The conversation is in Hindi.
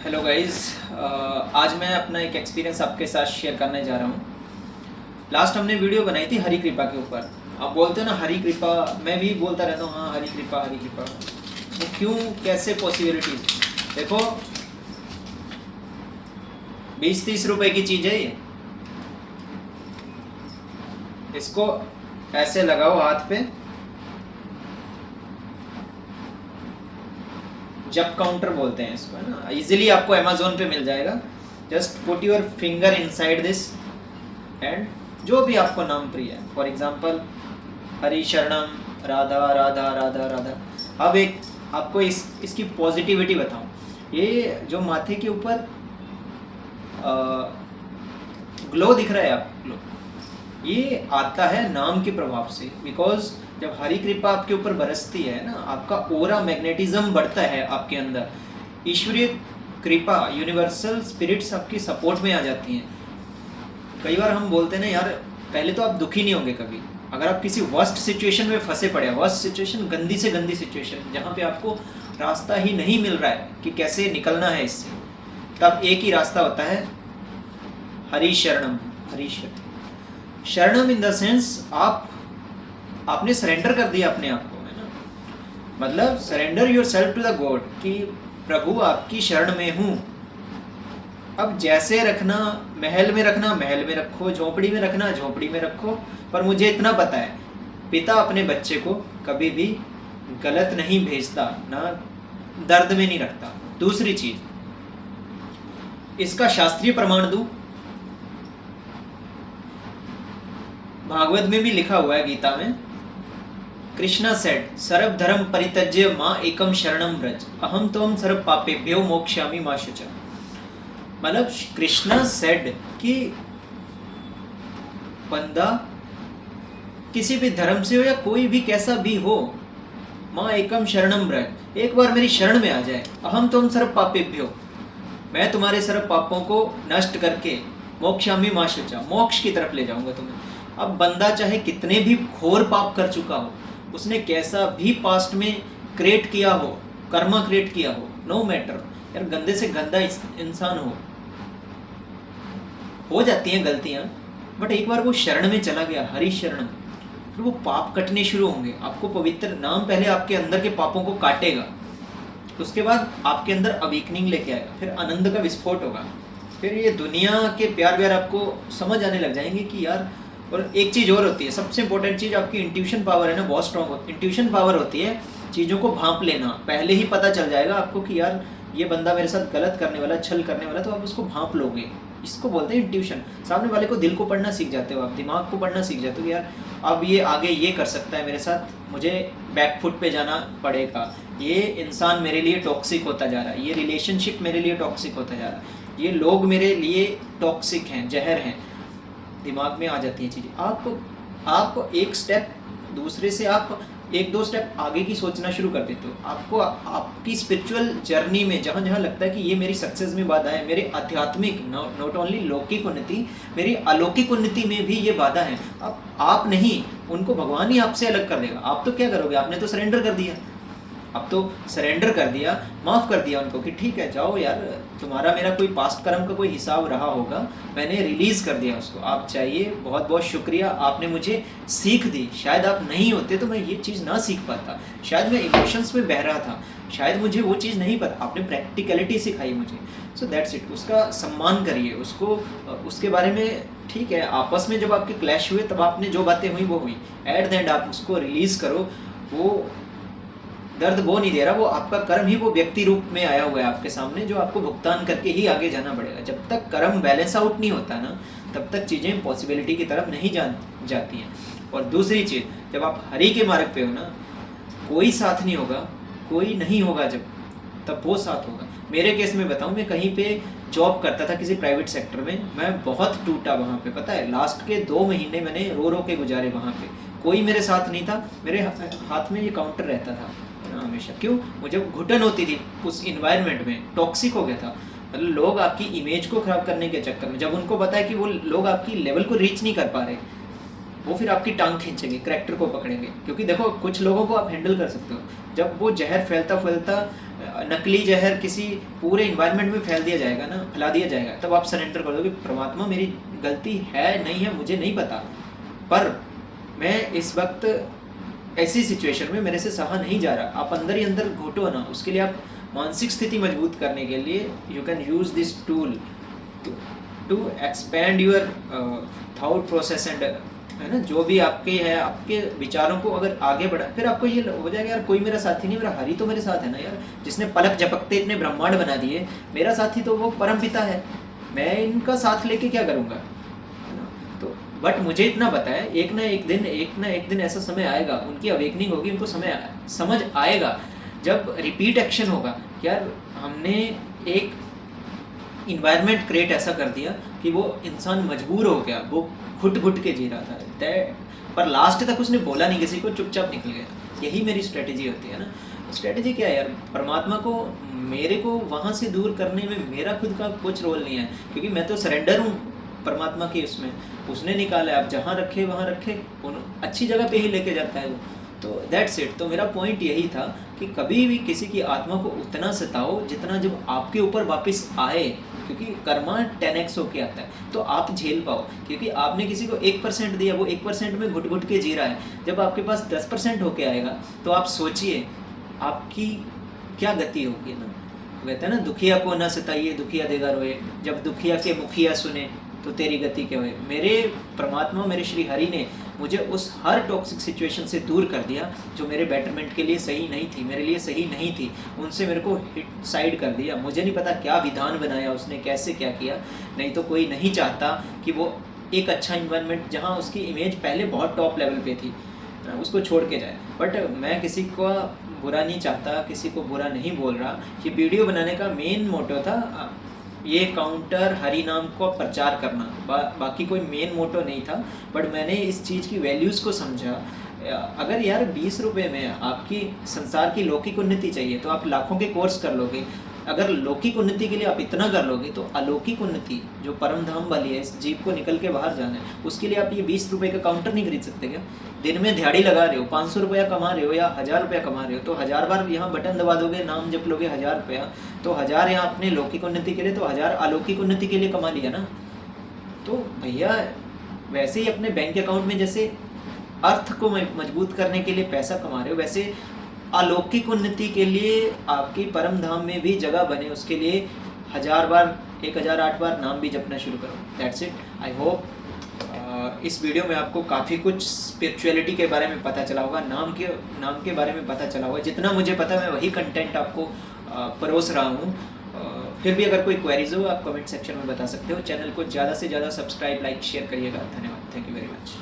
Hello guys. आज मैं अपना एक एक्सपीरियंस आपके साथ शेयर करने जा रहा हूँ। लास्ट हमने वीडियो बनाई थी हरी कृपा के ऊपर। आप बोलते हो ना हरी कृपा, मैं भी बोलता रहता हूँ हाँ हरी कृपा हरी कृपा। वो क्यों, कैसे पॉसिबिलिटीज? देखो 20-30 रुपए की चीज़ है ये, इसको ऐसे लगाओ हाथ पे, जब काउंटर बोलते हैं इसको, है ना। इजीली आपको अमेजोन पे मिल जाएगा। Just put your finger inside this and जो भी आपको नाम प्रिय है, फॉर एग्जांपल हरि शरणम, राधा राधा राधा राधा। अब एक आपको इसकी पॉजिटिविटी बताऊं। ये जो माथे के ऊपर ग्लो दिख रहा है आपको, ये आता है नाम के प्रभाव से। बिकॉज जब हरी कृपा आपके ऊपर बरसती है ना, आपका ओरा मैग्नेटिज्म बढ़ता है आपके अंदर। ईश्वरीय कृपा, यूनिवर्सल स्पिरिट्स आपकी सपोर्ट में आ जाती हैं। कई बार हम बोलते हैं ना यार, पहले तो आप दुखी नहीं होंगे कभी। अगर आप किसी वर्स्ट सिचुएशन में फंसे पड़े, वर्स्ट सिचुएशन, गंदी से गंदी सिचुएशन, जहाँ पे आपको रास्ता ही नहीं मिल रहा है कि कैसे निकलना है इससे, तब एक ही रास्ता होता है, हरि शरणम। हरि शरणम इन द सेंस आपने सरेंडर कर दिया अपने आप को, है ना। मतलब surrender yourself to the god कि प्रभु आपकी शरण में हूँ। अब जैसे रखना, महल में रखना महल में रखो, झोपड़ी में रखना झोपड़ी में रखो, पर मुझे इतना पता है पिता अपने बच्चे को कभी भी गलत नहीं भेजता, ना दर्द में नहीं रखता। दूसरी चीज, इसका शास्त्रीय प्रमाण दूं, भागवत में भी लिखा हुआ है, गीता में कृष्णा सेड सर्व धर्म परित्यज्य मां एकम शरणम व्रज अहम त्वं सर्व पापेभ्यो मोक्षयामि मा शुचा। मतलब कृष्णा सेड कि बंदा किसी भी धर्म से हो या कोई भी कैसा भी हो, मां एकम शरणम व्रज, एक बार मेरी शरण में आ जाए, अहम त्वं सर्व पापेभ्यो, मैं तुम्हारे सर्व पापों को नष्ट करके मोक्षयामि मा शुचा, मोक्ष की तरफ ले जाऊंगा तुम्हें। अब बंदा चाहे कितने भी घोर पाप कर चुका हो, उसने कैसा भी पास्ट में क्रिएट किया हो, कर्मा क्रिएट किया हो, नो मैटर यार, गंदे से गंदा इंसान हो जाती हैं गलतियां, बट एक बार वो शरण में चला गया, हरि शरण, फिर वो पाप कटने शुरू होंगे। आपको पवित्र नाम पहले आपके अंदर के पापों को काटेगा, उसके बाद आपके अंदर अवेकनिंग लेके आएगा, फिर आनंद का विस्फोट होगा, फिर ये दुनिया के प्यार व्यार आपको समझ आने लग जाएंगे कि यार। और एक चीज़ और होती है, सबसे इंपॉर्टेंट चीज़, आपकी इंट्यूशन पावर है ना, बहुत स्ट्रॉन्ग इंट्यूशन पावर होती है। चीज़ों को भांप लेना, पहले ही पता चल जाएगा आपको कि यार ये बंदा मेरे साथ गलत करने वाला, छल करने वाला, तो आप उसको भांप लोगे। इसको बोलते हैं इंट्यूशन। सामने वाले को दिल को पढ़ना सीख जाते हो आप, दिमाग को पढ़ना सीख जाते हो कि यार अब ये आगे ये कर सकता है मेरे साथ, मुझे बैक फुट पे जाना पड़ेगा, ये इंसान मेरे लिए टॉक्सिक होता जा रहा है, ये रिलेशनशिप मेरे लिए टॉक्सिक होता जा रहा है, ये लोग मेरे लिए टॉक्सिक हैं, जहर हैं। दिमाग में आ जाती हैं चीज़ें। आप एक स्टेप दूसरे से, आप एक दो स्टेप आगे की सोचना शुरू कर देते हो। आपको आपकी स्पिरिचुअल जर्नी में जहाँ जहाँ लगता है कि ये मेरी सक्सेस में बाधा है, मेरे आध्यात्मिक, नॉट ओनली लौकिक उन्नति, मेरी अलौकिक उन्नति में भी ये बाधा है, अब आप नहीं, उनको भगवान ही आपसे अलग कर देगा। आप तो क्या करोगे, आपने तो सरेंडर कर दिया, अब तो सरेंडर कर दिया, माफ़ कर दिया उनको कि ठीक है जाओ यार, तुम्हारा मेरा कोई पास्ट कर्म का कोई हिसाब रहा होगा, मैंने रिलीज़ कर दिया उसको, आप चाहिए, बहुत बहुत शुक्रिया, आपने मुझे सीख दी। शायद आप नहीं होते तो मैं ये चीज़ ना सीख पाता, शायद मैं इमोशंस में बह रहा था, शायद मुझे वो चीज़ नहीं पता, आपने प्रैक्टिकलिटी सिखाई मुझे। So that's it. उसका सम्मान करिए, उसको, उसके बारे में, ठीक है, आपस में जब आपके क्लैश हुए तब आपने जो बातें हुई वो हुई, एट द एंड आप उसको रिलीज़ करो। वो दर्द वो नहीं दे रहा, वो आपका कर्म ही वो व्यक्ति रूप में आया हुआ है आपके सामने, जो आपको भुगतान करके ही आगे जाना पड़ेगा। जब तक कर्म बैलेंस आउट नहीं होता ना, तब तक चीज़ें पॉसिबिलिटी की तरफ नहीं जाती हैं। और दूसरी चीज़, जब आप हरि के मार्ग पे हो ना, कोई साथ नहीं होगा, कोई नहीं होगा जब, तब वो साथ होगा। मेरे केस में बताऊँ, मैं कहीं पे जॉब करता था किसी प्राइवेट सेक्टर में, मैं बहुत टूटा वहाँ पे, पता है, लास्ट के 2 महीने मैंने रो रो के गुजारे वहाँ पे। कोई मेरे साथ नहीं था, मेरे हाथ में ये काउंटर रहता था हमेशा। क्यों? मुझे घुटन होती थी उस इन्वायरमेंट में, टॉक्सिक हो गया था। मतलब लोग आपकी इमेज को खराब करने के चक्कर में, जब उनको पता है कि वो लोग आपकी लेवल को रीच नहीं कर पा रहे, वो फिर आपकी टांग खींचेंगे, करैक्टर को पकड़ेंगे। क्योंकि देखो कुछ लोगों को आप हैंडल कर सकते हो, जब वो जहर फैलता फैलता नकली जहर किसी पूरे इन्वायरमेंट में फैला दिया जाएगा, तब आप सरेंडर कर दोगे परमात्मा मेरी गलती है नहीं है मुझे नहीं पता, पर मैं इस वक्त ऐसी सिचुएशन में मेरे से सहा नहीं जा रहा। आप अंदर ही अंदर घोटो ना, उसके लिए आप मानसिक स्थिति मजबूत करने के लिए you can use this tool to expand your thought process and, है ना, जो भी आपके है आपके विचारों को अगर आगे बढ़ा, फिर आपको ये हो जाएगा यार कोई मेरा साथी नहीं, मेरा हरि तो मेरे साथ है ना यार, जिसने पलक झपकते इतने ब्रह्मांड बना दिए, मेरा साथी तो वो परम पिता है, मैं इनका साथ लेके क्या करूँगा, है ना। तो बट मुझे इतना पता है एक ना एक दिन ऐसा समय आएगा, उनकी अवेकनिंग होगी, उनको समझ आएगा जब रिपीट एक्शन होगा। यार हमने एक इन्वायरमेंट क्रिएट ऐसा कर दिया कि वो इंसान मजबूर हो गया, वो घुट के जी रहा था, पर लास्ट तक उसने बोला नहीं किसी को, चुपचाप निकल गया। यही मेरी स्ट्रेटेजी होती है ना। स्ट्रेटेजी क्या है यार, परमात्मा को मेरे को वहाँ से दूर करने में मेरा खुद का कुछ रोल नहीं है, क्योंकि मैं तो सरेंडर हूँ परमात्मा के उसमें, उसने निकाला है, आप जहाँ रखे वहाँ रखे, अच्छी जगह पे ही लेके जाता है वो, तो दैट्स इट। तो मेरा पॉइंट यही था कि कभी भी किसी की आत्मा को उतना सताओ जितना जब आपके ऊपर वापस आए, क्योंकि कर्मा 10x होके आता है, तो आप झेल पाओ, क्योंकि आपने किसी को 1% दिया, वो 1% में घुट के जी रहा है, जब आपके पास 10% होके आएगा तो आप सोचिए आपकी क्या गति होगी ना। कहते हैं ना, दुखिया को न सताइए दुखिया देगा रोए, जब दुखिया के मुखिया सुने तो तेरी गति क्या हुए। मेरे परमात्मा, मेरे श्री हरि ने मुझे उस हर टॉक्सिक सिचुएशन से दूर कर दिया जो मेरे बेटरमेंट के लिए सही नहीं थी, मेरे लिए सही नहीं थी, उनसे मेरे को हिट साइड कर दिया। मुझे नहीं पता क्या विधान बनाया उसने, कैसे क्या किया, नहीं तो कोई नहीं चाहता कि वो एक अच्छा इन्वायरमेंट जहाँ उसकी इमेज पहले बहुत टॉप लेवल पे थी उसको छोड़ के जाए। बट मैं किसी को बुरा नहीं चाहता, किसी को बुरा नहीं बोल रहा। ये वीडियो बनाने का मेन मोटो था ये काउंटर हरि नाम को प्रचार करना, बाकी कोई मेन मोटो नहीं था। बट मैंने इस चीज़ की वैल्यूज़ को समझा। अगर यार 20 रुपये में आपकी संसार की लौकिक उन्नति चाहिए तो आप लाखों के कोर्स कर लोगे। अगर लौकिक उन्नति के लिए आप इतना कर लोगे तो अलौकिक उन्नति जो परम धाम वाली है, इस जीव को निकल के बाहर जाना है, उसके लिए आप ये 20 रुपये का काउंटर नहीं खरीद सकते क्या? दिन में दिहाड़ी लगा रहे हो, 500 रुपया कमा रहे हो या 1000 रुपया कमा रहे हो, तो 1000 बार यहाँ बटन दबा दोगे, नाम जप लोगे 1000 रुपया, तो 1000 यहाँ अपने लौकिक उन्नति के लिए, तो 1000 अलौकिक उन्नति के लिए कमा लिया ना। तो भैया वैसे ही अपने बैंक अकाउंट में जैसे अर्थ को मजबूत करने के लिए पैसा कमा रहे हो, वैसे अलौकिक उन्नति के लिए आपकी परम धाम में भी जगह बने, उसके लिए 1000 बार 1008 बार नाम भी जपना शुरू करो। That's it. आई होप इस वीडियो में आपको काफ़ी कुछ स्पिरिचुअलिटी के बारे में पता चला होगा, नाम के बारे में पता चला होगा। जितना मुझे पता मैं वही कंटेंट आपको परोस रहा हूँ। फिर भी अगर कोई क्वेरीज हो आप कमेंट सेक्शन में बता सकते हो। चैनल को ज़्यादा से ज़्यादा सब्सक्राइब, लाइक, शेयर करिएगा। धन्यवाद। Thank you very much.